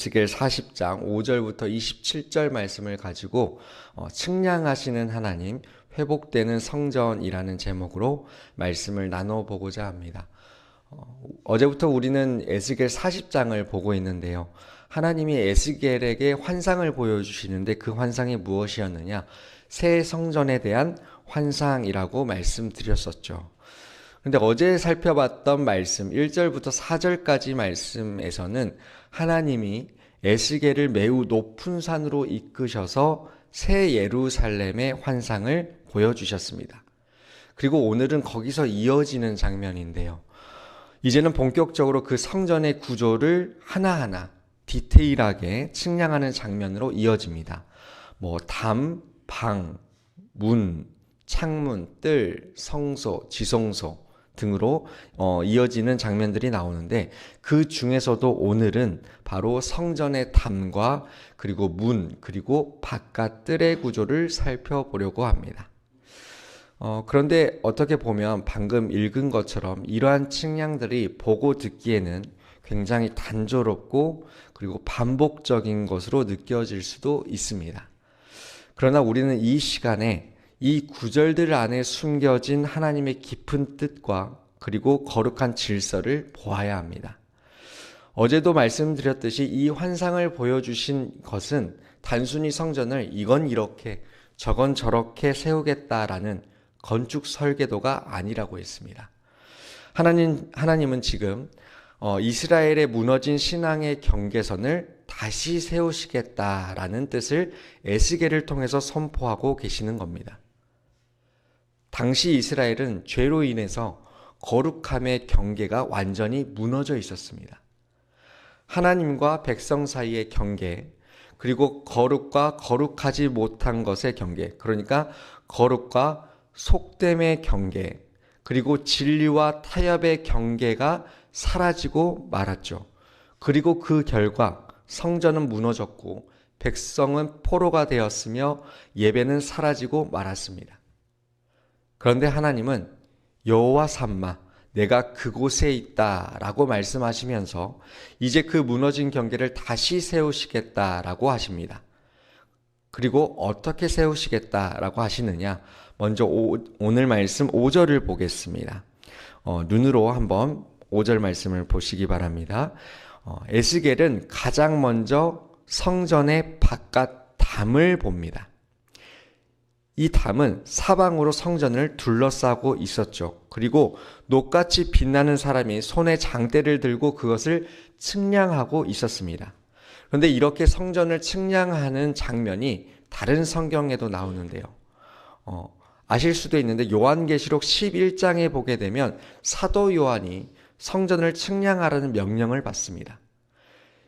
에스겔 40장 5절부터 27절 말씀을 가지고 측량하시는 하나님, 회복되는 성전이라는 제목으로 말씀을 나눠보고자 합니다. 어제부터 우리는 에스겔 40장을 보고 있는데요. 하나님이 에스겔에게 환상을 보여주시는데 그 환상이 무엇이었느냐? 새 성전에 대한 환상이라고 말씀드렸었죠. 근데 어제 살펴봤던 말씀 1절부터 4절까지 말씀에서는 하나님이 에스겔을 매우 높은 산으로 이끄셔서 새 예루살렘의 환상을 보여주셨습니다. 그리고 오늘은 거기서 이어지는 장면인데요. 이제는 본격적으로 그 성전의 구조를 하나하나 디테일하게 측량하는 장면으로 이어집니다. 담, 방, 문, 창문, 뜰, 성소, 지성소 등으로 이어지는 장면들이 나오는데 그 중에서도 오늘은 바로 성전의 담과 그리고 문 그리고 바깥 뜰의 구조를 살펴보려고 합니다. 그런데 어떻게 보면 방금 읽은 것처럼 이러한 측량들이 보고 듣기에는 굉장히 단조롭고 그리고 반복적인 것으로 느껴질 수도 있습니다. 그러나 우리는 이 시간에 이 구절들 안에 숨겨진 하나님의 깊은 뜻과 그리고 거룩한 질서를 보아야 합니다. 어제도 말씀드렸듯이 이 환상을 보여주신 것은 단순히 성전을 이건 이렇게 저건 저렇게 세우겠다라는 건축 설계도가 아니라고 했습니다. 하나님은 지금 이스라엘의 무너진 신앙의 경계선을 다시 세우시겠다라는 뜻을 에스겔을 통해서 선포하고 계시는 겁니다. 당시 이스라엘은 죄로 인해서 거룩함의 경계가 완전히 무너져 있었습니다. 하나님과 백성 사이의 경계, 그리고 거룩과 거룩하지 못한 것의 경계, 그러니까 거룩과 속됨의 경계, 그리고 진리와 타협의 경계가 사라지고 말았죠. 그리고 그 결과 성전은 무너졌고 백성은 포로가 되었으며 예배는 사라지고 말았습니다. 그런데 하나님은 여호와 삼마 내가 그곳에 있다라고 말씀하시면서 이제 그 무너진 경계를 다시 세우시겠다라고 하십니다. 그리고 어떻게 세우시겠다라고 하시느냐? 먼저 오늘 말씀 5절을 보겠습니다. 눈으로 한번 5절 말씀을 보시기 바랍니다. 에스겔은 가장 먼저 성전의 바깥 담을 봅니다. 이 담은 사방으로 성전을 둘러싸고 있었죠. 그리고 녹같이 빛나는 사람이 손에 장대를 들고 그것을 측량하고 있었습니다. 그런데 이렇게 성전을 측량하는 장면이 다른 성경에도 나오는데요. 아실 수도 있는데 요한계시록 11장에 보게 되면 사도 요한이 성전을 측량하라는 명령을 받습니다.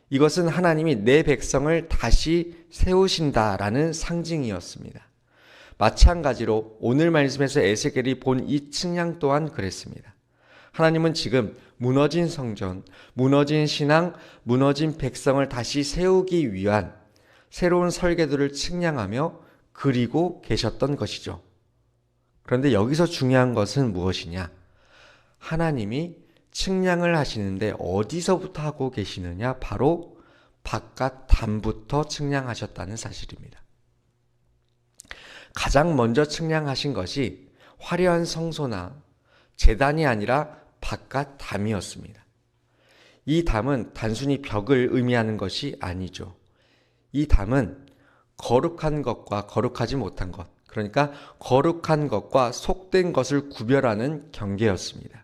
이것은 하나님이 내 백성을 다시 세우신다라는 상징이었습니다. 마찬가지로 오늘 말씀에서 에스겔이 본 이 측량 또한 그랬습니다. 하나님은 지금 무너진 성전, 무너진 신앙, 무너진 백성을 다시 세우기 위한 새로운 설계도를 측량하며 그리고 계셨던 것이죠. 그런데 여기서 중요한 것은 무엇이냐? 하나님이 측량을 하시는데 어디서부터 하고 계시느냐? 바로 바깥 담부터 측량하셨다는 사실입니다. 가장 먼저 측량하신 것이 화려한 성소나 제단이 아니라 바깥 담이었습니다. 이 담은 단순히 벽을 의미하는 것이 아니죠. 이 담은 거룩한 것과 거룩하지 못한 것, 그러니까 거룩한 것과 속된 것을 구별하는 경계였습니다.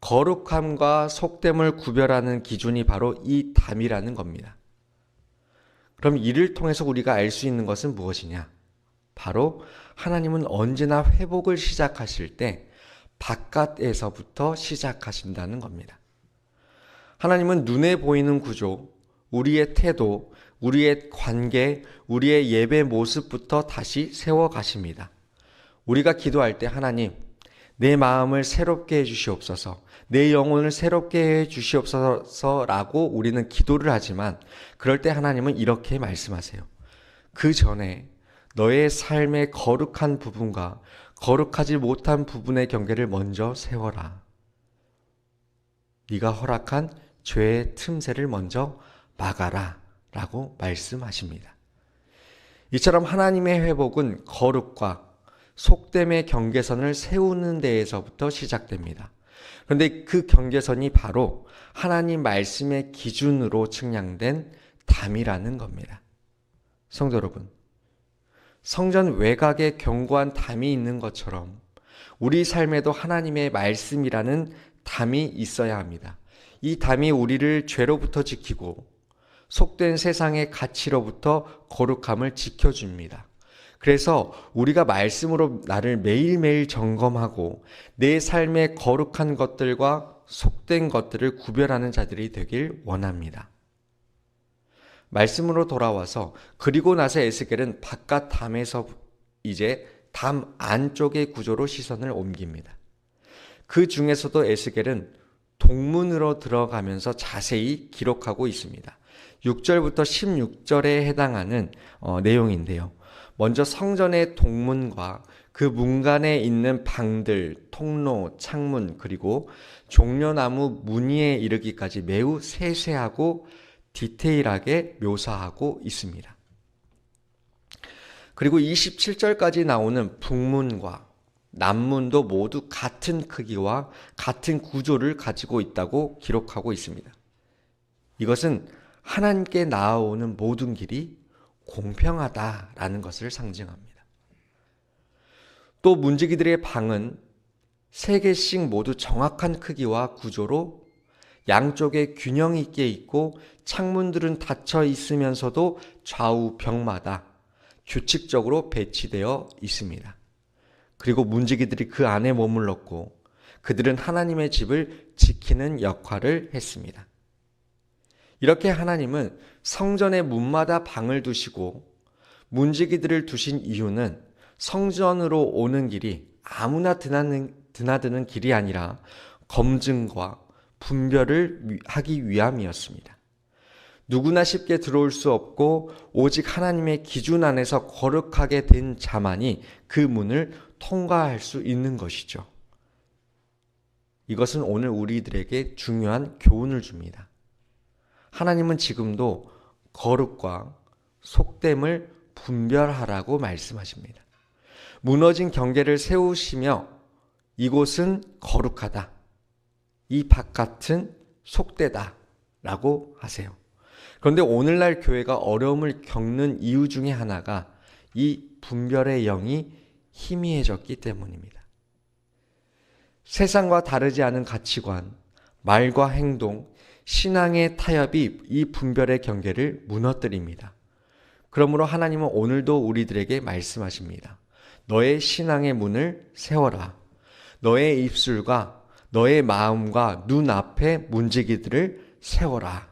거룩함과 속됨을 구별하는 기준이 바로 이 담이라는 겁니다. 그럼 이를 통해서 우리가 알 수 있는 것은 무엇이냐? 바로 하나님은 언제나 회복을 시작하실 때 바깥에서부터 시작하신다는 겁니다. 하나님은 눈에 보이는 구조, 우리의 태도, 우리의 관계, 우리의 예배 모습부터 다시 세워가십니다. 우리가 기도할 때 하나님, 내 마음을 새롭게 해주시옵소서, 내 영혼을 새롭게 해주시옵소서라고 우리는 기도를 하지만 그럴 때 하나님은 이렇게 말씀하세요. 그 전에 너의 삶의 거룩한 부분과 거룩하지 못한 부분의 경계를 먼저 세워라. 네가 허락한 죄의 틈새를 먼저 막아라 라고 말씀하십니다. 이처럼 하나님의 회복은 거룩과 속됨의 경계선을 세우는 데에서부터 시작됩니다. 그런데 그 경계선이 바로 하나님 말씀의 기준으로 측량된 담이라는 겁니다. 성도 여러분, 성전 외곽에 견고한 담이 있는 것처럼 우리 삶에도 하나님의 말씀이라는 담이 있어야 합니다. 이 담이 우리를 죄로부터 지키고 속된 세상의 가치로부터 거룩함을 지켜줍니다. 그래서 우리가 말씀으로 나를 매일매일 점검하고 내 삶의 거룩한 것들과 속된 것들을 구별하는 자들이 되길 원합니다. 말씀으로 돌아와서 그리고 나서 에스겔은 바깥 담에서 이제 담 안쪽의 구조로 시선을 옮깁니다. 그 중에서도 에스겔은 동문으로 들어가면서 자세히 기록하고 있습니다. 6절부터 16절에 해당하는 내용인데요. 먼저 성전의 동문과 그 문간에 있는 방들, 통로, 창문, 그리고 종려나무 무늬에 이르기까지 매우 세세하고 디테일하게 묘사하고 있습니다. 그리고 27절까지 나오는 북문과 남문도 모두 같은 크기와 같은 구조를 가지고 있다고 기록하고 있습니다. 이것은 하나님께 나아오는 모든 길이 공평하다라는 것을 상징합니다. 또 문지기들의 방은 3개씩 모두 정확한 크기와 구조로 양쪽에 균형 있게 있고 창문들은 닫혀 있으면서도 좌우 벽마다 규칙적으로 배치되어 있습니다. 그리고 문지기들이 그 안에 머물렀고 그들은 하나님의 집을 지키는 역할을 했습니다. 이렇게 하나님은 성전의 문마다 방을 두시고 문지기들을 두신 이유는 성전으로 오는 길이 아무나 드나드는 길이 아니라 검증과 분별을 하기 위함이었습니다. 누구나 쉽게 들어올 수 없고 오직 하나님의 기준 안에서 거룩하게 된 자만이 그 문을 통과할 수 있는 것이죠. 이것은 오늘 우리들에게 중요한 교훈을 줍니다. 하나님은 지금도 거룩과 속됨을 분별하라고 말씀하십니다. 무너진 경계를 세우시며 이곳은 거룩하다, 이 바깥은 속되다 라고 하세요. 그런데 오늘날 교회가 어려움을 겪는 이유 중에 하나가 이 분별의 영이 희미해졌기 때문입니다. 세상과 다르지 않은 가치관, 말과 행동, 신앙의 타협이 이 분별의 경계를 무너뜨립니다. 그러므로 하나님은 오늘도 우리들에게 말씀하십니다. 너의 신앙의 문을 세워라. 너의 입술과 너의 마음과 눈앞에 문지기들을 세워라.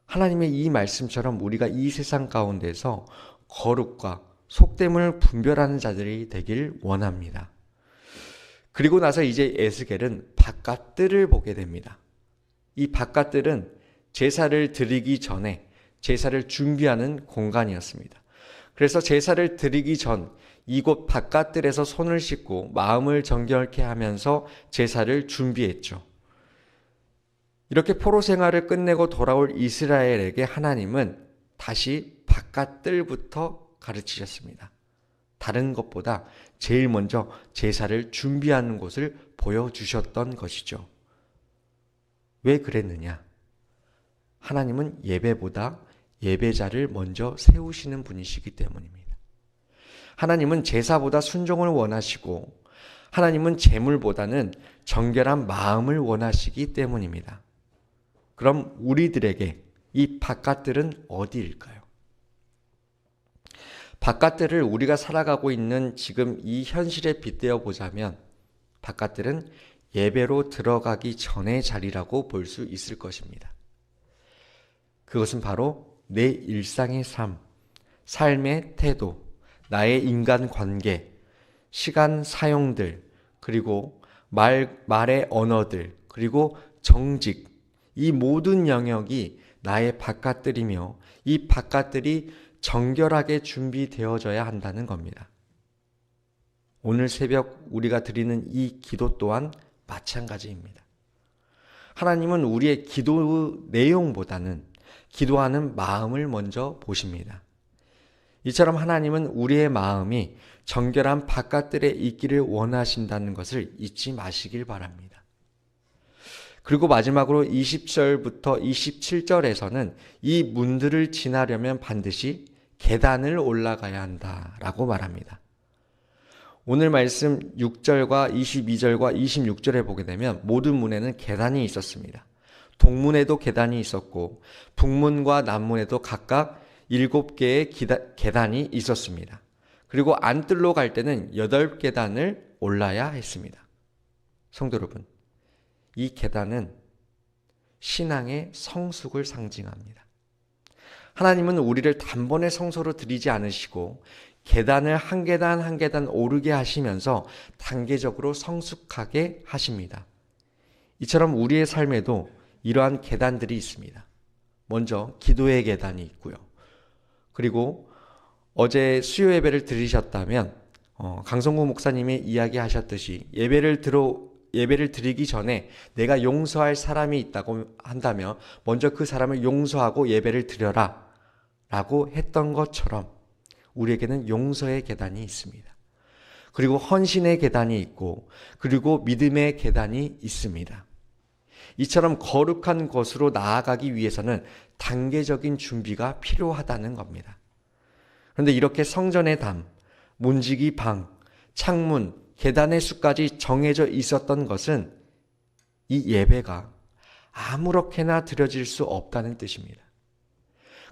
하나님의 이 말씀처럼 우리가 이 세상 가운데서 거룩과 속됨을 분별하는 자들이 되길 원합니다. 그리고 나서 이제 에스겔은 바깥들을 보게 됩니다. 이 바깥들은 제사를 드리기 전에 제사를 준비하는 공간이었습니다. 그래서 제사를 드리기 전 이곳 바깥들에서 손을 씻고 마음을 정결케 하면서 제사를 준비했죠. 이렇게 포로 생활을 끝내고 돌아올 이스라엘에게 하나님은 다시 바깥들부터 가르치셨습니다. 다른 것보다 제일 먼저 제사를 준비하는 곳을 보여주셨던 것이죠. 왜 그랬느냐? 하나님은 예배보다 예배자를 먼저 세우시는 분이시기 때문입니다. 하나님은 제사보다 순종을 원하시고 하나님은 제물보다는 정결한 마음을 원하시기 때문입니다. 그럼 우리들에게 이 바깥들은 어디일까요? 바깥들을 우리가 살아가고 있는 지금 이 현실에 빗대어 보자면 바깥들은 예배로 들어가기 전의 자리라고 볼 수 있을 것입니다. 그것은 바로 내 일상의 삶, 삶의 태도, 나의 인간관계, 시간 사용들, 그리고 말의 언어들, 그리고 정직, 이 모든 영역이 나의 바깥들이며 이 바깥들이 정결하게 준비되어져야 한다는 겁니다. 오늘 새벽 우리가 드리는 이 기도 또한 마찬가지입니다. 하나님은 우리의 기도 내용보다는 기도하는 마음을 먼저 보십니다. 이처럼 하나님은 우리의 마음이 정결한 바깥들에 있기를 원하신다는 것을 잊지 마시길 바랍니다. 그리고 마지막으로 20절부터 27절에서는 이 문들을 지나려면 반드시 계단을 올라가야 한다라고 말합니다. 오늘 말씀 6절과 22절과 26절에 보게 되면 모든 문에는 계단이 있었습니다. 동문에도 계단이 있었고 북문과 남문에도 각각 7개의 계단이 있었습니다. 그리고 안뜰로 갈 때는 8계단을 올라야 했습니다. 성도 여러분, 이 계단은 신앙의 성숙을 상징합니다. 하나님은 우리를 단번에 성소로 들이지 않으시고 계단을 한 계단 한 계단 오르게 하시면서 단계적으로 성숙하게 하십니다. 이처럼 우리의 삶에도 이러한 계단들이 있습니다. 먼저 기도의 계단이 있고요. 그리고 어제 수요 예배를 들으셨다면 강성구 목사님이 이야기하셨듯이 예배를 드리기 전에 내가 용서할 사람이 있다고 한다면 먼저 그 사람을 용서하고 예배를 드려라 라고 했던 것처럼 우리에게는 용서의 계단이 있습니다. 그리고 헌신의 계단이 있고 그리고 믿음의 계단이 있습니다. 이처럼 거룩한 것으로 나아가기 위해서는 단계적인 준비가 필요하다는 겁니다. 그런데 이렇게 성전의 담, 문지기 방, 창문, 계단의 수까지 정해져 있었던 것은 이 예배가 아무렇게나 드려질 수 없다는 뜻입니다.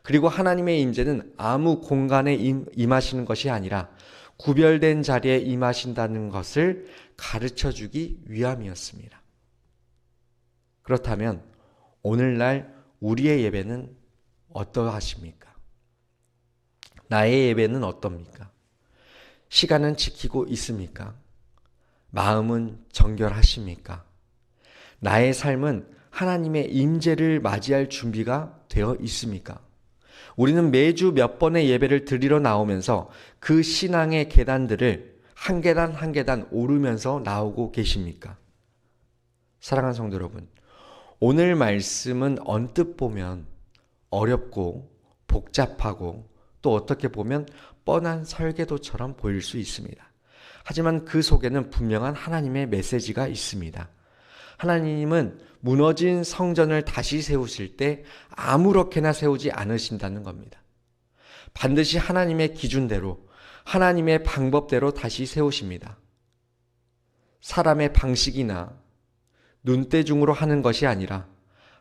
그리고 하나님의 임재는 아무 공간에 임하시는 것이 아니라 구별된 자리에 임하신다는 것을 가르쳐주기 위함이었습니다. 그렇다면 오늘날 우리의 예배는 어떠하십니까? 나의 예배는 어떻습니까? 시간은 지키고 있습니까? 마음은 정결하십니까? 나의 삶은 하나님의 임재를 맞이할 준비가 되어 있습니까? 우리는 매주 몇 번의 예배를 드리러 나오면서 그 신앙의 계단들을 한 계단 한 계단 오르면서 나오고 계십니까? 사랑하는 성도 여러분, 오늘 말씀은 언뜻 보면 어렵고 복잡하고 또 어떻게 보면 뻔한 설계도처럼 보일 수 있습니다. 하지만 그 속에는 분명한 하나님의 메시지가 있습니다. 하나님은 무너진 성전을 다시 세우실 때 아무렇게나 세우지 않으신다는 겁니다. 반드시 하나님의 기준대로, 하나님의 방법대로 다시 세우십니다. 사람의 방식이나 눈대중으로 하는 것이 아니라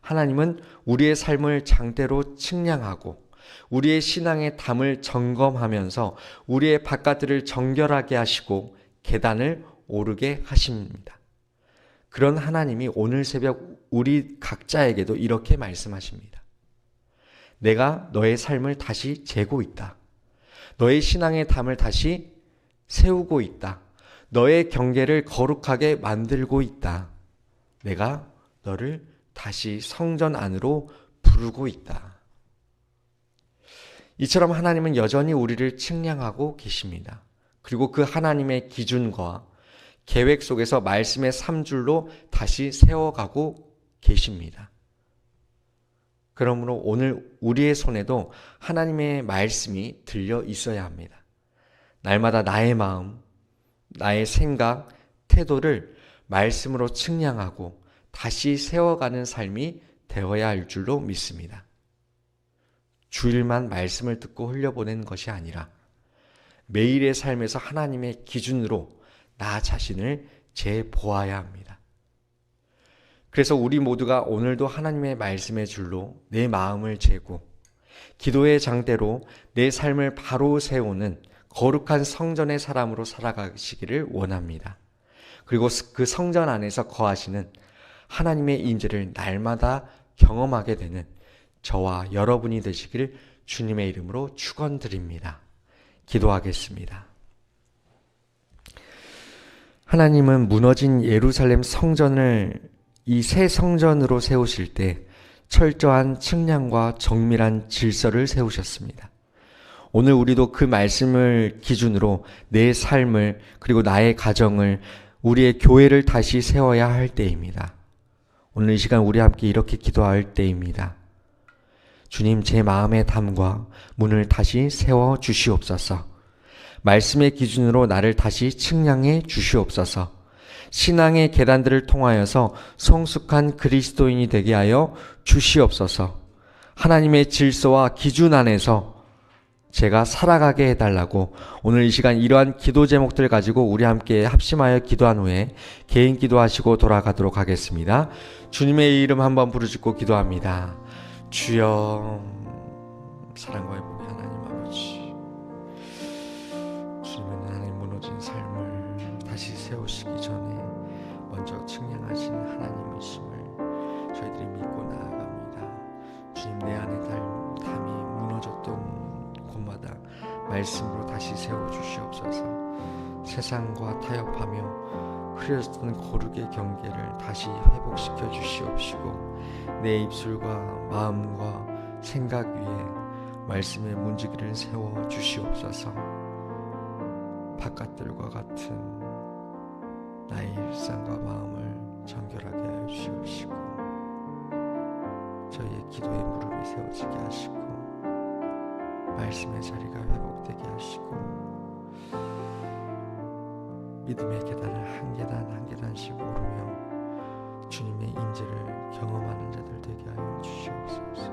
하나님은 우리의 삶을 장대로 측량하고 우리의 신앙의 담을 점검하면서 우리의 바깥들을 정결하게 하시고 계단을 오르게 하십니다. 그런 하나님이 오늘 새벽 우리 각자에게도 이렇게 말씀하십니다. 내가 너의 삶을 다시 재고 있다. 너의 신앙의 담을 다시 세우고 있다. 너의 경계를 거룩하게 만들고 있다. 내가 너를 다시 성전 안으로 부르고 있다. 이처럼 하나님은 여전히 우리를 측량하고 계십니다. 그리고 그 하나님의 기준과 계획 속에서 말씀의 3줄로 다시 세워가고 계십니다. 그러므로 오늘 우리의 손에도 하나님의 말씀이 들려 있어야 합니다. 날마다 나의 마음, 나의 생각, 태도를 말씀으로 측량하고 다시 세워가는 삶이 되어야 할 줄로 믿습니다. 주일만 말씀을 듣고 흘려보내는 것이 아니라 매일의 삶에서 하나님의 기준으로 나 자신을 재보아야 합니다. 그래서 우리 모두가 오늘도 하나님의 말씀의 줄로 내 마음을 재고 기도의 장대로 내 삶을 바로 세우는 거룩한 성전의 사람으로 살아가시기를 원합니다. 그리고 그 성전 안에서 거하시는 하나님의 임재를 날마다 경험하게 되는 저와 여러분이 되시기를 주님의 이름으로 축원드립니다. 기도하겠습니다. 하나님은 무너진 예루살렘 성전을 이 새 성전으로 세우실 때 철저한 측량과 정밀한 질서를 세우셨습니다. 오늘 우리도 그 말씀을 기준으로 내 삶을 그리고 나의 가정을 우리의 교회를 다시 세워야 할 때입니다. 오늘 이 시간 우리 함께 이렇게 기도할 때입니다. 주님, 제 마음의 담과 문을 다시 세워 주시옵소서. 말씀의 기준으로 나를 다시 측량해 주시옵소서. 신앙의 계단들을 통하여서 성숙한 그리스도인이 되게 하여 주시옵소서. 하나님의 질서와 기준 안에서 제가 살아가게 해달라고 오늘 이 시간 이러한 기도 제목들 가지고 우리 함께 합심하여 기도한 후에 개인 기도하시고 돌아가도록 하겠습니다. 주님의 이름 한번 부르짖고 기도합니다. 주여, 사랑과 회복의 하나님 아버지, 주님은 하나님 무너진 삶을 다시 세우시기 전에 먼저 측량하신 하나님이심을 저희들이 믿고 나아갑니다. 주님, 내 안에 담이 무너졌던 곳마다 말씀으로 다시 세워주시옵소서. 세상과 타협하며 흐려졌던 거룩의 경계를 다시 회복시켜 주시옵시고, 내 입술과 마음과 생각 위에 말씀의 문지기를 세워 주시옵소서. 바깥들과 같은 나의 일상과 마음을 정결하게 하여 주시옵시고, 저희의 기도의 무릎이 세워지게 하시고, 말씀의 자리가 회복되게 하시고, 믿음의 계단을 한 계단 한 계단씩 오르며 주님의 임재를 경험하는 자들 되게 하여 주시옵소서.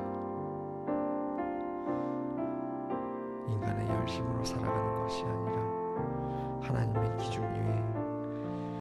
인간의 열심으로 살아가는 것이 아니라